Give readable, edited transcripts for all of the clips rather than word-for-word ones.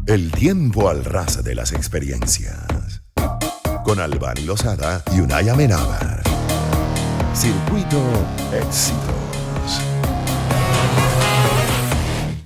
El tiempo al ras de las experiencias. Con Albany Lozada y Unai Amenábar. Circuito Éxitos.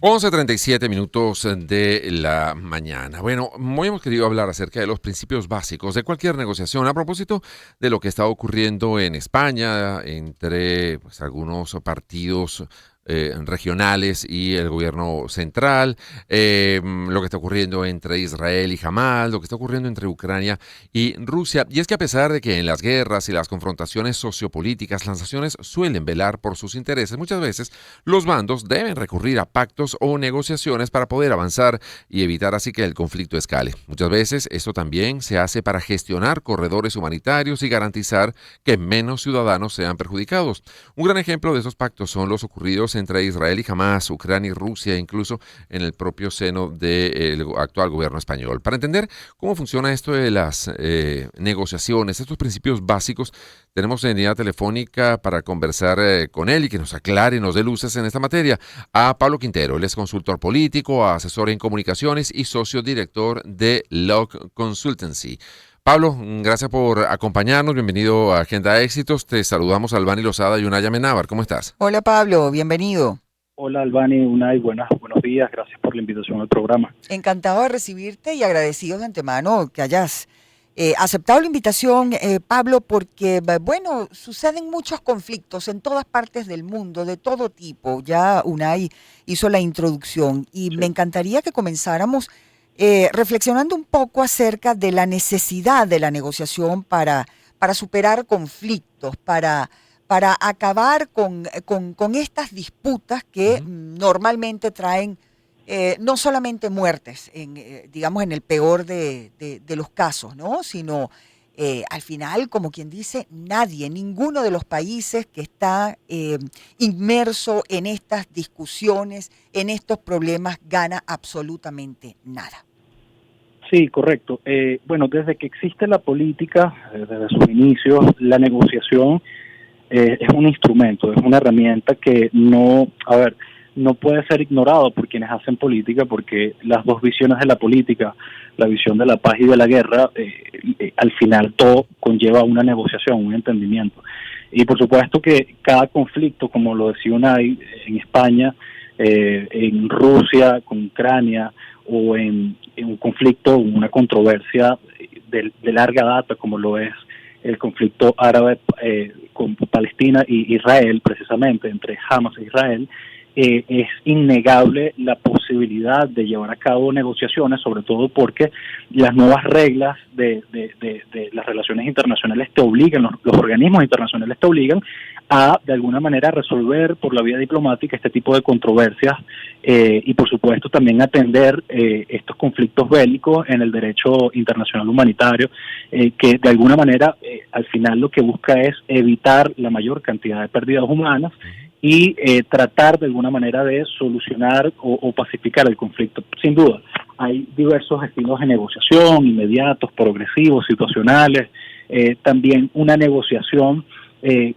11:37 minutos de la mañana. Bueno, hoy hemos querido hablar acerca de los principios básicos de cualquier negociación a propósito de lo que está ocurriendo en España entre algunos partidos regionales y el gobierno central, lo que está ocurriendo entre Israel y Hamás, lo que está ocurriendo entre Ucrania y Rusia. Y es que a pesar de que en las guerras y las confrontaciones sociopolíticas las naciones suelen velar por sus intereses, muchas veces los bandos deben recurrir a pactos o negociaciones para poder avanzar y evitar así que el conflicto escale. Muchas veces esto también se hace para gestionar corredores humanitarios y garantizar que menos ciudadanos sean perjudicados. Un gran ejemplo de esos pactos son los ocurridos entre Israel y Hamás, Ucrania y Rusia, incluso en el propio seno del actual gobierno español. Para entender cómo funciona esto de las negociaciones, estos principios básicos, tenemos en línea telefónica para conversar con él y que nos aclare y nos dé luces en esta materia a Pablo Quintero. Él es consultor político, asesor en comunicaciones y socio director de Log Consultancy. Pablo, gracias por acompañarnos. Bienvenido a Agenda Éxitos. Te saludamos Albany Lozada y Unai Amenábar. ¿Cómo estás? Hola Pablo, bienvenido. Hola Albany, Unai, buenos días. Gracias por la invitación al programa. Encantado de recibirte y agradecidos de antemano que hayas aceptado la invitación, Pablo, porque, bueno, suceden muchos conflictos en todas partes del mundo, de todo tipo. Ya Unai hizo la introducción y me encantaría que comenzáramos reflexionando un poco acerca de la necesidad de la negociación para superar conflictos, para acabar con estas disputas que normalmente traen no solamente muertes, digamos en el peor de los casos, ¿no? Sino al final, como quien dice, ninguno de los países que está inmerso en estas discusiones, en estos problemas, gana absolutamente nada. Sí, correcto. Bueno, desde que existe la política, desde sus inicios, la negociación es un instrumento, es una herramienta que no puede ser ignorado por quienes hacen política, porque las dos visiones de la política, la visión de la paz y de la guerra, al final todo conlleva una negociación, un entendimiento. Y por supuesto que cada conflicto, como lo decía Unai, en España, en Rusia, con Ucrania, o en un conflicto, una controversia de larga data, como lo es el conflicto árabe con Palestina y Israel, precisamente, entre Hamás e Israel, es innegable la posibilidad de llevar a cabo negociaciones, sobre todo porque las nuevas reglas de las relaciones internacionales te obligan, los organismos internacionales te obligan a, de alguna manera, resolver por la vía diplomática este tipo de controversias y, por supuesto, también atender estos conflictos bélicos en el derecho internacional humanitario, que, de alguna manera, al final lo que busca es evitar la mayor cantidad de pérdidas humanas y tratar de alguna manera de solucionar o pacificar el conflicto. Sin duda, hay diversos estilos de negociación, inmediatos, progresivos, situacionales. También una negociación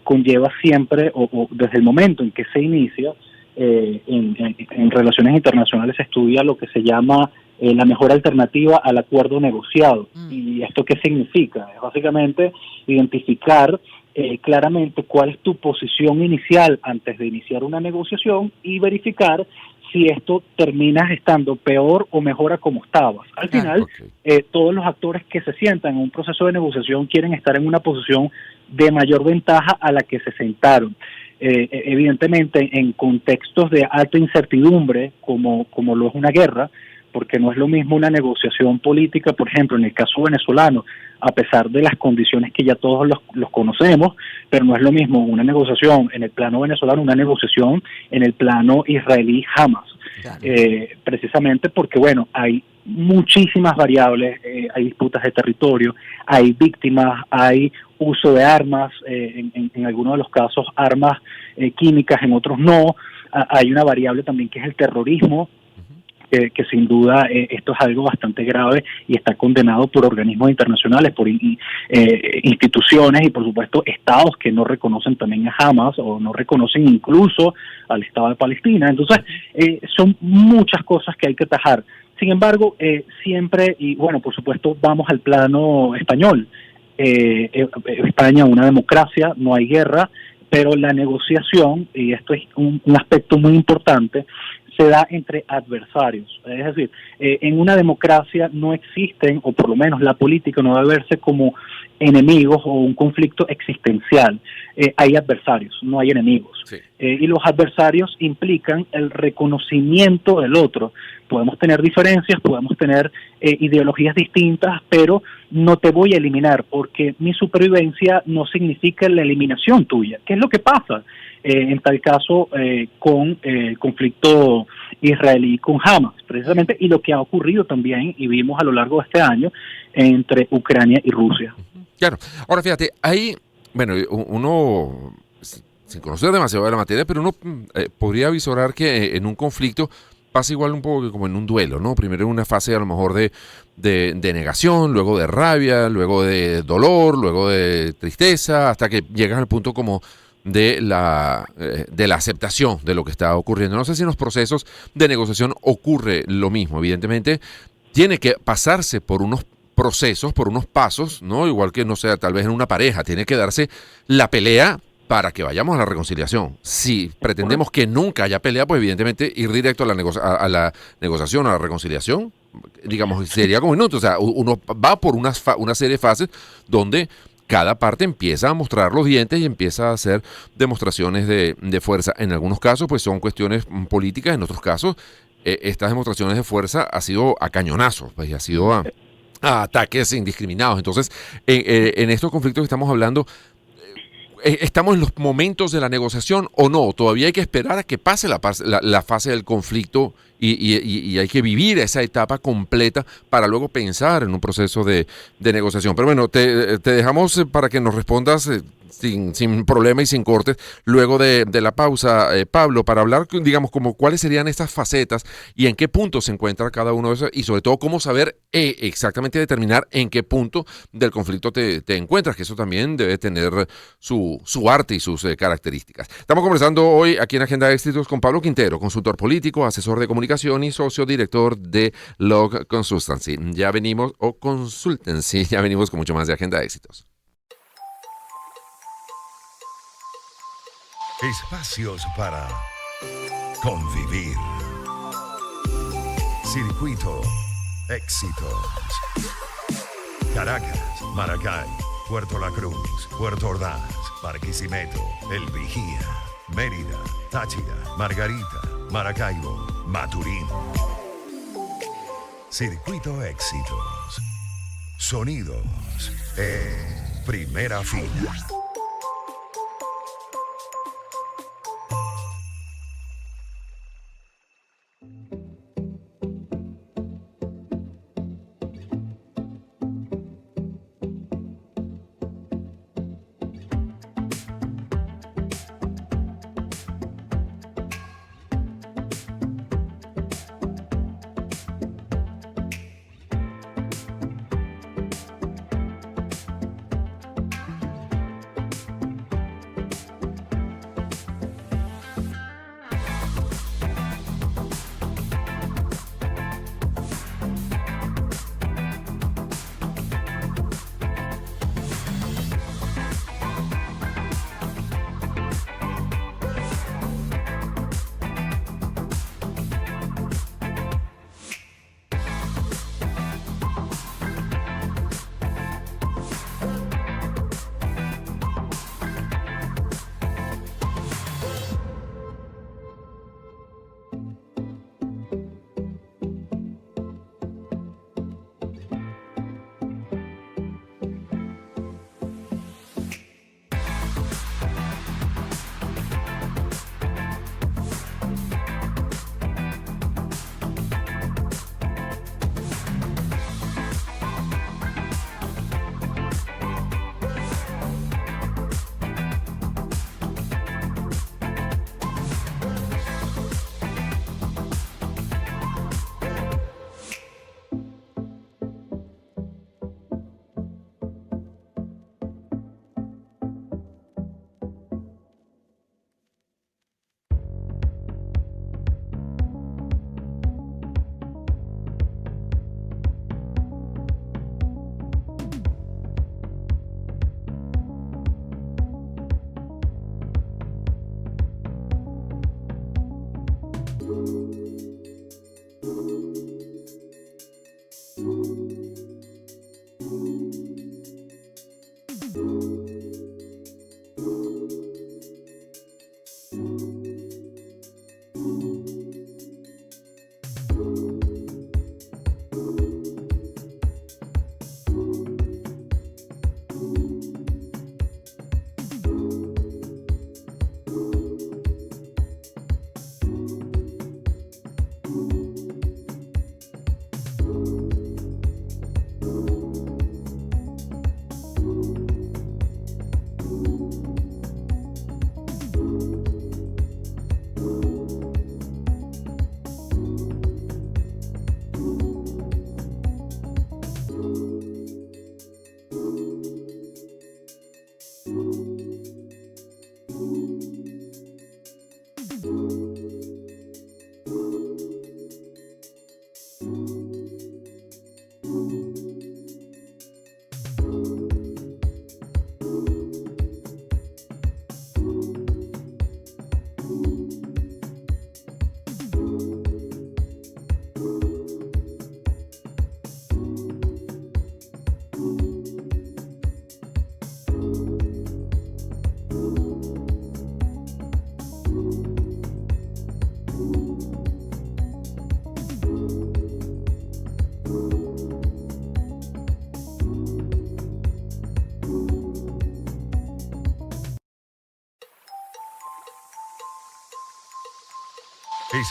conlleva siempre, o desde el momento en que se inicia, en relaciones internacionales se estudia lo que se llama la mejor alternativa al acuerdo negociado. ¿Y esto qué significa? Es básicamente identificar claramente cuál es tu posición inicial antes de iniciar una negociación y verificar si esto termina estando peor o mejor a como estabas. Al final, todos los actores que se sientan en un proceso de negociación quieren estar en una posición de mayor ventaja a la que se sentaron. Evidentemente, en contextos de alta incertidumbre, como lo es una guerra, porque no es lo mismo una negociación política, por ejemplo, en el caso venezolano, a pesar de las condiciones que ya todos los conocemos, pero no es lo mismo una negociación en el plano venezolano, una negociación en el plano israelí-Hamás. Claro. Precisamente porque, bueno, hay muchísimas variables, hay disputas de territorio, hay víctimas, hay uso de armas, en algunos de los casos armas químicas, en otros no. Hay una variable también que es el terrorismo, que sin duda esto es algo bastante grave y está condenado por organismos internacionales, por instituciones y por supuesto estados que no reconocen también a Hamás o no reconocen incluso al Estado de Palestina. Entonces son muchas cosas que hay que atajar. Sin embargo, siempre, y bueno, por supuesto, vamos al plano español. España, una democracia, no hay guerra, pero la negociación, y esto es un aspecto muy importante, se da entre adversarios. Es decir, en una democracia no existen, o por lo menos la política no debe verse como enemigos o un conflicto existencial. Hay adversarios, no hay enemigos. Sí. Y los adversarios implican el reconocimiento del otro. Podemos tener diferencias, podemos tener ideologías distintas, pero no te voy a eliminar porque mi supervivencia no significa la eliminación tuya. ¿Qué es lo que pasa en tal caso con el conflicto israelí con Hamas, precisamente, y lo que ha ocurrido también, y vimos a lo largo de este año, entre Ucrania y Rusia? Claro. Ahora fíjate, ahí, bueno, uno, sin conocer demasiado de la materia, pero uno podría visorar que en un conflicto pasa igual un poco que como en un duelo, ¿no? Primero en una fase a lo mejor de negación, luego de rabia, luego de dolor, luego de tristeza, hasta que llegas al punto como de la aceptación de lo que está ocurriendo. No sé si en los procesos de negociación ocurre lo mismo. Evidentemente, tiene que pasarse por unos procesos, por unos pasos, ¿no? Igual que, no sé, tal vez en una pareja, tiene que darse la pelea para que vayamos a la reconciliación. Si pretendemos que nunca haya pelea, pues evidentemente ir directo a la negociación, a la reconciliación, digamos, sería como minutos. O sea, uno va por una serie de fases donde cada parte empieza a mostrar los dientes y empieza a hacer demostraciones de fuerza. En algunos casos, pues son cuestiones políticas, en otros casos, estas demostraciones de fuerza ha sido a cañonazos, pues, ha sido a ataques indiscriminados. Entonces, en estos conflictos que estamos hablando, ¿estamos en los momentos de la negociación o no? Todavía hay que esperar a que pase la fase del conflicto y hay que vivir esa etapa completa para luego pensar en un proceso de negociación. Pero bueno, te dejamos para que nos respondas sin problema y sin cortes luego de la pausa, Pablo, para hablar, digamos, como cuáles serían estas facetas y en qué punto se encuentra cada uno de esos y sobre todo cómo saber exactamente determinar en qué punto del conflicto te encuentras, que eso también debe tener su arte y sus características. Estamos conversando hoy aquí en Agenda de Éxitos con Pablo Quintero, consultor político, asesor de comunicación y socio director de Log Consultancy. Ya venimos con mucho más de Agenda de Éxitos. Espacios para convivir. Circuito Éxitos. Caracas, Maracay, Puerto La Cruz, Puerto Ordaz, Barquisimeto, El Vigía, Mérida, Táchira, Margarita, Maracaibo, Maturín. Circuito Éxitos. Sonidos en primera fila.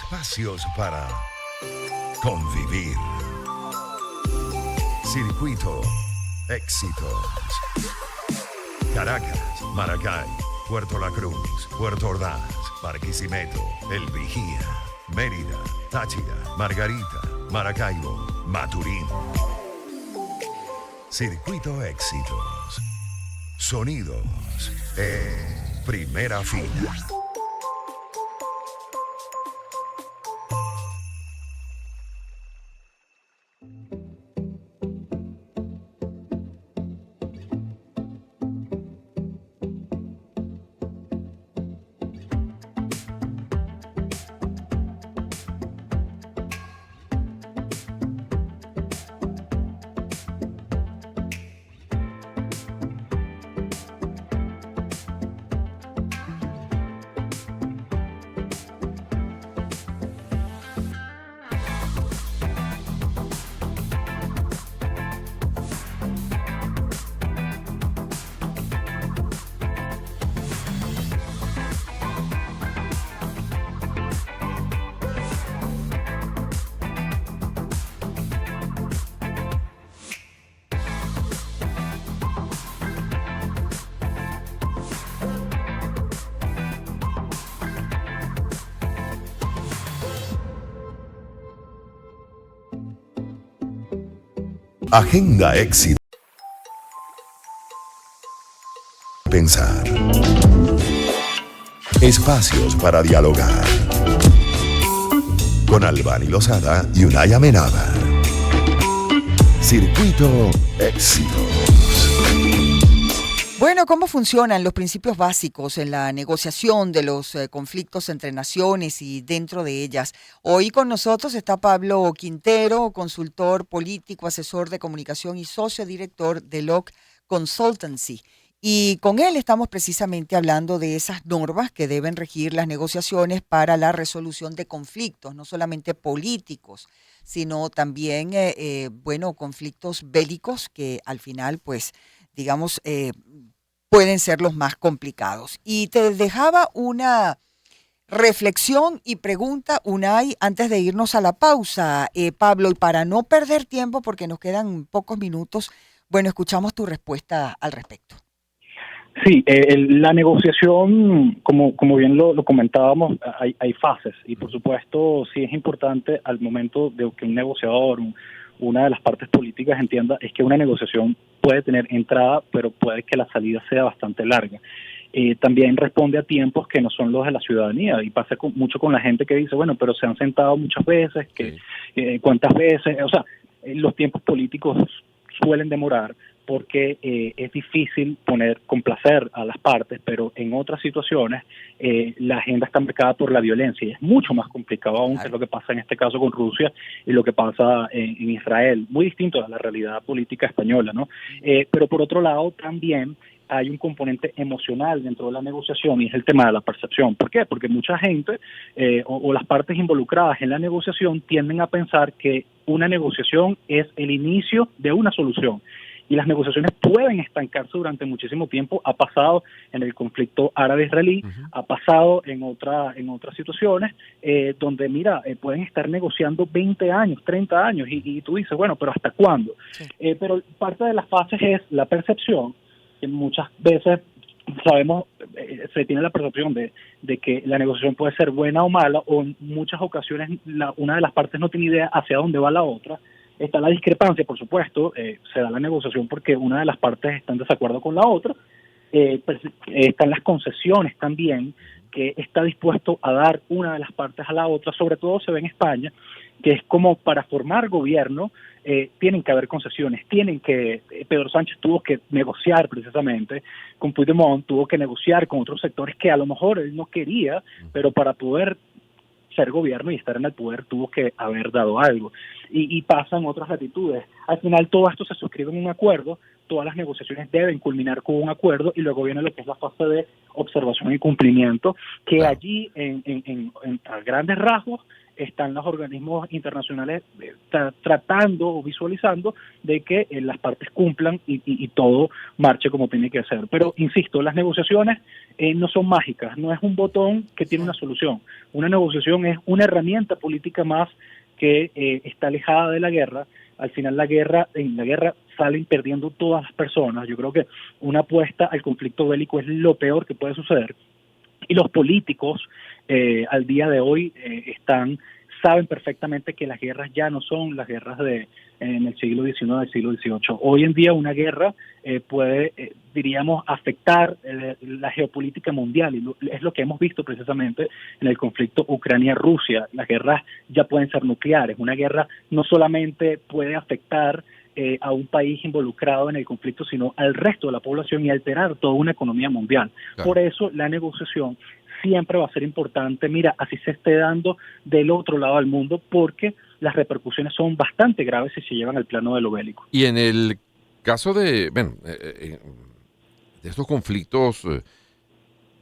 Espacios para convivir. Circuito Éxitos. Caracas, Maracay, Puerto La Cruz, Puerto Ordaz, Barquisimeto, El Vigía, Mérida, Táchira, Margarita, Maracaibo, Maturín. Circuito Éxitos. Sonidos en primera fila. Agenda Éxito. Pensar. Espacios para dialogar. Con Albany Lozada y Unai Amenábar. Circuito Éxitos. Bueno, ¿cómo funcionan los principios básicos en la negociación de los conflictos entre naciones y dentro de ellas? Hoy con nosotros está Pablo Quintero, consultor político, asesor de comunicación y socio director de LOC Consultancy. Y con él estamos precisamente hablando de esas normas que deben regir las negociaciones para la resolución de conflictos, no solamente políticos, sino también, conflictos bélicos que al final, pues, digamos, pueden ser los más complicados. Y te dejaba una reflexión y pregunta, Unai, antes de irnos a la pausa, Pablo, y para no perder tiempo, porque nos quedan pocos minutos, bueno, escuchamos tu respuesta al respecto. Sí, la negociación, como bien lo comentábamos, hay fases y por supuesto sí es importante al momento de que un negociador, una de las partes políticas entienda es que una negociación puede tener entrada, pero puede que la salida sea bastante larga. También responde a tiempos que no son los de la ciudadanía y pasa mucho con la gente que dice, bueno, pero se han sentado muchas veces, ¿cuántas veces? O sea, los tiempos políticos suelen demorar porque es difícil complacer a las partes, pero en otras situaciones la agenda está marcada por la violencia y es mucho más complicado aún, que es lo que pasa en este caso con Rusia y lo que pasa en Israel, muy distinto a la realidad política española, ¿no? Pero por otro lado también hay un componente emocional dentro de la negociación y es el tema de la percepción. ¿Por qué? Porque mucha gente o las partes involucradas en la negociación tienden a pensar que una negociación es el inicio de una solución. Y las negociaciones pueden estancarse durante muchísimo tiempo. Ha pasado en el conflicto árabe-israelí, ha pasado en otras situaciones donde, pueden estar negociando 20 años, 30 años, y tú dices, bueno, pero ¿hasta cuándo? Sí. Pero parte de las fases es la percepción, que muchas veces sabemos, se tiene la percepción de que la negociación puede ser buena o mala, o en muchas ocasiones una de las partes no tiene idea hacia dónde va la otra. Está la discrepancia, por supuesto, se da la negociación porque una de las partes está en desacuerdo con la otra, están las concesiones también, que está dispuesto a dar una de las partes a la otra, sobre todo se ve en España, que es como para formar gobierno, tienen que haber concesiones, Pedro Sánchez tuvo que negociar precisamente con Puigdemont, tuvo que negociar con otros sectores que a lo mejor él no quería, pero para poder ser gobierno y estar en el poder tuvo que haber dado algo. Y pasan otras latitudes. Al final todo esto se suscribe en un acuerdo, todas las negociaciones deben culminar con un acuerdo y luego viene lo que es la fase de observación y cumplimiento, que allí a grandes rasgos están los organismos internacionales tratando o visualizando de que las partes cumplan y todo marche como tiene que ser. Pero, insisto, las negociaciones no son mágicas, no es un botón que tiene una solución. Una negociación es una herramienta política más que está alejada de la guerra. Al final en la guerra salen perdiendo todas las personas. Yo creo que una apuesta al conflicto bélico es lo peor que puede suceder. Y los políticos al día de hoy saben perfectamente que las guerras ya no son las guerras en el siglo XIX, del siglo XVIII. Hoy en día una guerra puede, diríamos, afectar la geopolítica mundial, y es lo que hemos visto precisamente en el conflicto Ucrania-Rusia. Las guerras ya pueden ser nucleares. Una guerra no solamente puede afectar a un país involucrado en el conflicto, sino al resto de la población y alterar toda una economía mundial. Claro. Por eso la negociación siempre va a ser importante, mira, así se esté dando del otro lado del mundo, porque las repercusiones son bastante graves si se llevan al plano de lo bélico. Y en el caso de estos conflictos,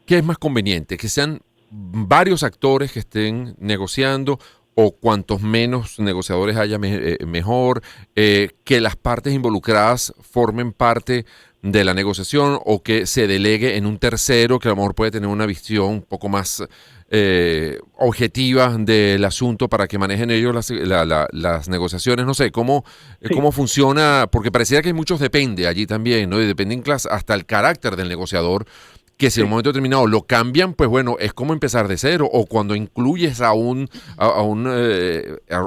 ¿qué es más conveniente? ¿Que sean varios actores que estén negociando, o cuantos menos negociadores haya mejor, que las partes involucradas formen parte de la negociación, o que se delegue en un tercero que a lo mejor puede tener una visión un poco más objetiva del asunto para que manejen ellos las negociaciones? No sé, ¿cómo funciona? Porque pareciera que hay muchos depende allí también, ¿no? Y dependen hasta el carácter del negociador, que si en un momento determinado lo cambian, pues bueno, es como empezar de cero. O cuando incluyes a un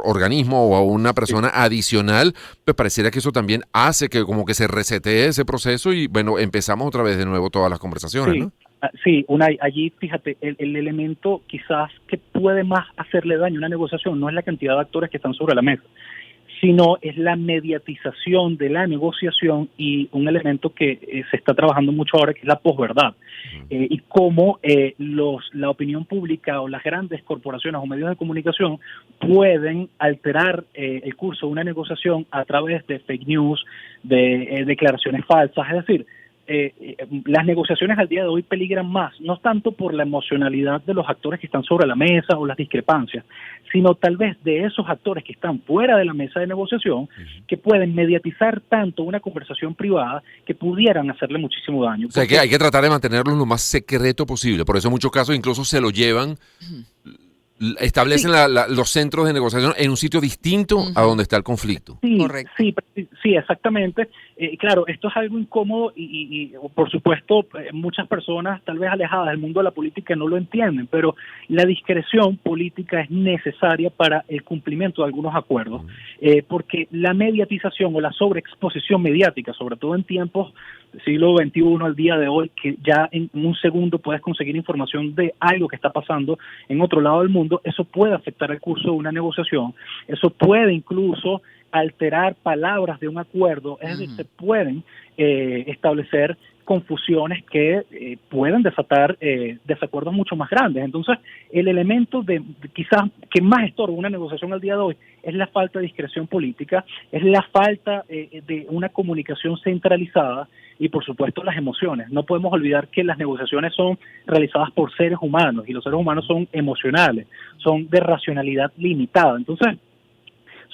organismo o a una persona adicional, pues pareciera que eso también hace que como que se resetee ese proceso y bueno, empezamos otra vez de nuevo todas las conversaciones, sí. ¿no? Sí, allí fíjate, el elemento quizás que puede más hacerle daño a una negociación no es la cantidad de actores que están sobre la mesa, sino es la mediatización de la negociación, y un elemento que se está trabajando mucho ahora, que es la posverdad, y cómo la opinión pública o las grandes corporaciones o medios de comunicación pueden alterar el curso de una negociación a través de fake news, de declaraciones falsas. Es decir, las negociaciones al día de hoy peligran más, no tanto por la emocionalidad de los actores que están sobre la mesa o las discrepancias, sino tal vez de esos actores que están fuera de la mesa de negociación, que pueden mediatizar tanto una conversación privada que pudieran hacerle muchísimo daño. O sea, que hay que tratar de mantenerlo lo más secreto posible. Por eso en muchos casos incluso se lo llevan, establecen los centros de negociación en un sitio distinto a donde está el conflicto. Sí, correcto. Sí, exactamente. Claro, esto es algo incómodo y por supuesto muchas personas tal vez alejadas del mundo de la política no lo entienden, pero la discreción política es necesaria para el cumplimiento de algunos acuerdos, porque la mediatización o la sobreexposición mediática, sobre todo en tiempos del siglo XXI al día de hoy, que ya en un segundo puedes conseguir información de algo que está pasando en otro lado del mundo, eso puede afectar el curso de una negociación, eso puede incluso alterar palabras de un acuerdo, es decir, se pueden establecer confusiones que pueden desatar desacuerdos mucho más grandes. Entonces, el elemento quizás que más estorba una negociación al día de hoy es la falta de discreción política, es la falta de una comunicación centralizada y, por supuesto, las emociones. No podemos olvidar que las negociaciones son realizadas por seres humanos y los seres humanos son emocionales, son de racionalidad limitada. Entonces,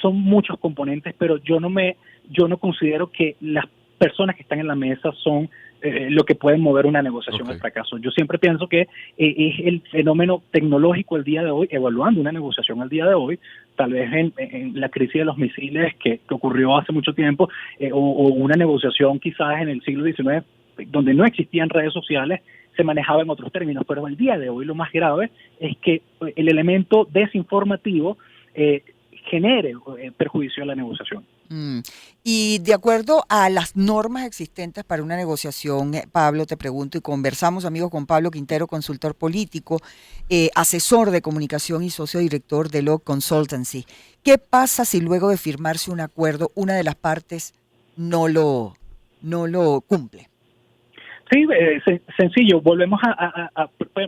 son muchos componentes, pero yo no considero que las personas que están en la mesa son lo que pueden mover una negociación al fracaso. Yo siempre pienso que es el fenómeno tecnológico el día de hoy, evaluando una negociación al día de hoy, tal vez en la crisis de los misiles que ocurrió hace mucho tiempo, o una negociación quizás en el siglo XIX, donde no existían redes sociales, se manejaba en otros términos, pero el día de hoy lo más grave es que el elemento desinformativo genere perjuicio a la negociación. Y de acuerdo a las normas existentes para una negociación, Pablo, te pregunto, y conversamos, amigos, con Pablo Quintero, consultor político, asesor de comunicación y socio director de Law Consultancy. ¿Qué pasa si luego de firmarse un acuerdo una de las partes no lo cumple? Sí, sencillo. Volvemos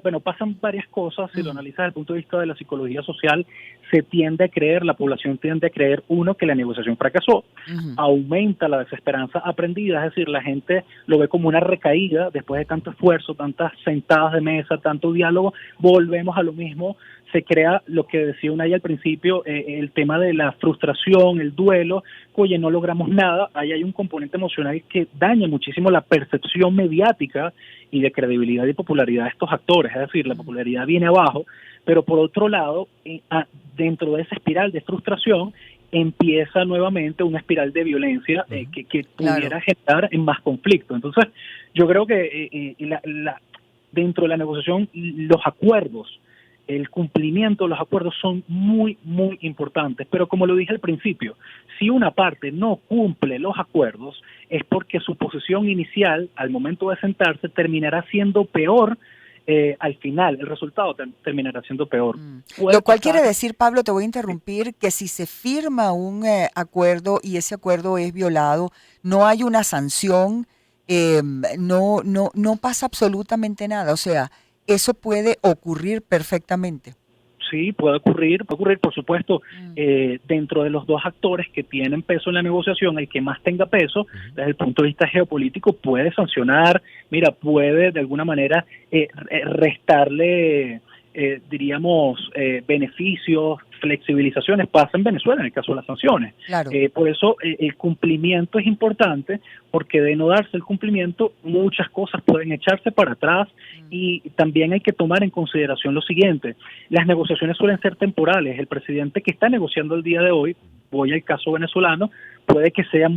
bueno, pasan varias cosas. Si lo analizas desde el punto de vista de la psicología social, la población tiende a creer, uno, que la negociación fracasó, aumenta la desesperanza aprendida, es decir, la gente lo ve como una recaída después de tanto esfuerzo, tantas sentadas de mesa, tanto diálogo, volvemos a lo mismo, se crea lo que decía Unai al principio, el tema de la frustración, el duelo, oye, no logramos nada, ahí hay un componente emocional que daña muchísimo la percepción mediática y de credibilidad y popularidad de estos actores, es decir, la popularidad viene abajo, pero por otro lado, dentro de esa espiral de frustración, empieza nuevamente una espiral de violencia que pudiera generar en más conflicto. Entonces, yo creo que dentro de la negociación, los acuerdos, el cumplimiento de los acuerdos son muy, muy importantes. Pero como lo dije al principio, si una parte no cumple los acuerdos, es porque su posición inicial, al momento de sentarse, terminará siendo peor. Al final, el resultado terminará siendo peor. Lo cual quiere decir, Pablo, te voy a interrumpir, que si se firma un acuerdo y ese acuerdo es violado, no hay una sanción, no pasa absolutamente nada. O sea, eso puede ocurrir perfectamente. Sí, puede ocurrir, por supuesto, dentro de los dos actores que tienen peso en la negociación, el que más tenga peso, desde el punto de vista geopolítico, puede sancionar, puede de alguna manera restarle, diríamos, beneficios, flexibilizaciones. Pasa en Venezuela en el caso de las sanciones. Claro. Por eso el cumplimiento es importante, porque de no darse el cumplimiento, muchas cosas pueden echarse para atrás. Y también hay que tomar en consideración lo siguiente: las negociaciones suelen ser temporales. El presidente que está negociando el día de hoy, voy al caso venezolano, puede que sea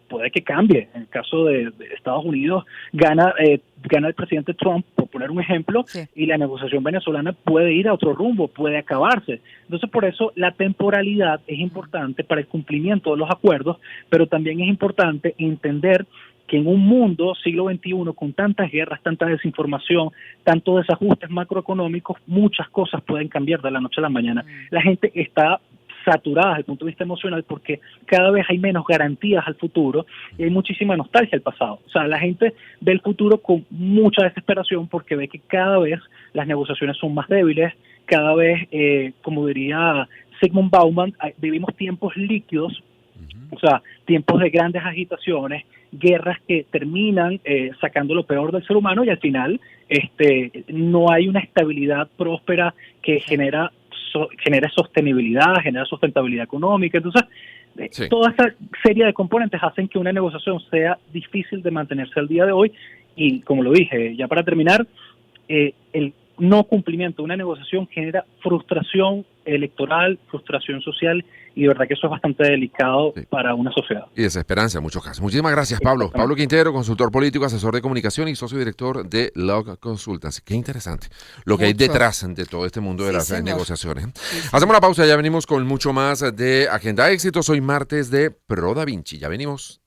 puede que cambie. En el caso de Estados Unidos, gana el presidente Trump, por poner un ejemplo, sí, y la negociación venezolana puede ir a otro rumbo, puede acabarse. Entonces, por eso la temporalidad es importante para el cumplimiento de los acuerdos, pero también es importante entender que en un mundo siglo XXI con tantas guerras, tanta desinformación, tantos desajustes macroeconómicos, muchas cosas pueden cambiar de la noche a la mañana. La gente está saturada desde el punto de vista emocional porque cada vez hay menos garantías al futuro y hay muchísima nostalgia al pasado. O sea, la gente ve el futuro con mucha desesperación porque ve que cada vez las negociaciones son más débiles, cada vez, como diría Zygmunt Bauman, vivimos tiempos líquidos, o sea, tiempos de grandes agitaciones, guerras que terminan sacando lo peor del ser humano y al final no hay una estabilidad próspera que genera sostenibilidad, genera sustentabilidad económica. Entonces, sí, toda esa serie de componentes hacen que una negociación sea difícil de mantenerse al día de hoy y, como lo dije, ya para terminar, el no cumplimiento de una negociación genera frustración electoral, frustración social, y de verdad que eso es bastante delicado, sí, para una sociedad. Y desesperanza en muchos casos. Muchísimas gracias, Pablo. Pablo Quintero, consultor político, asesor de comunicación y socio director de Log Consultancy. Qué interesante lo que hay detrás de todo este mundo de las negociaciones. Sí, hacemos una pausa, ya venimos con mucho más de Agenda Éxitos. Hoy martes de Pro Da Vinci. Ya venimos.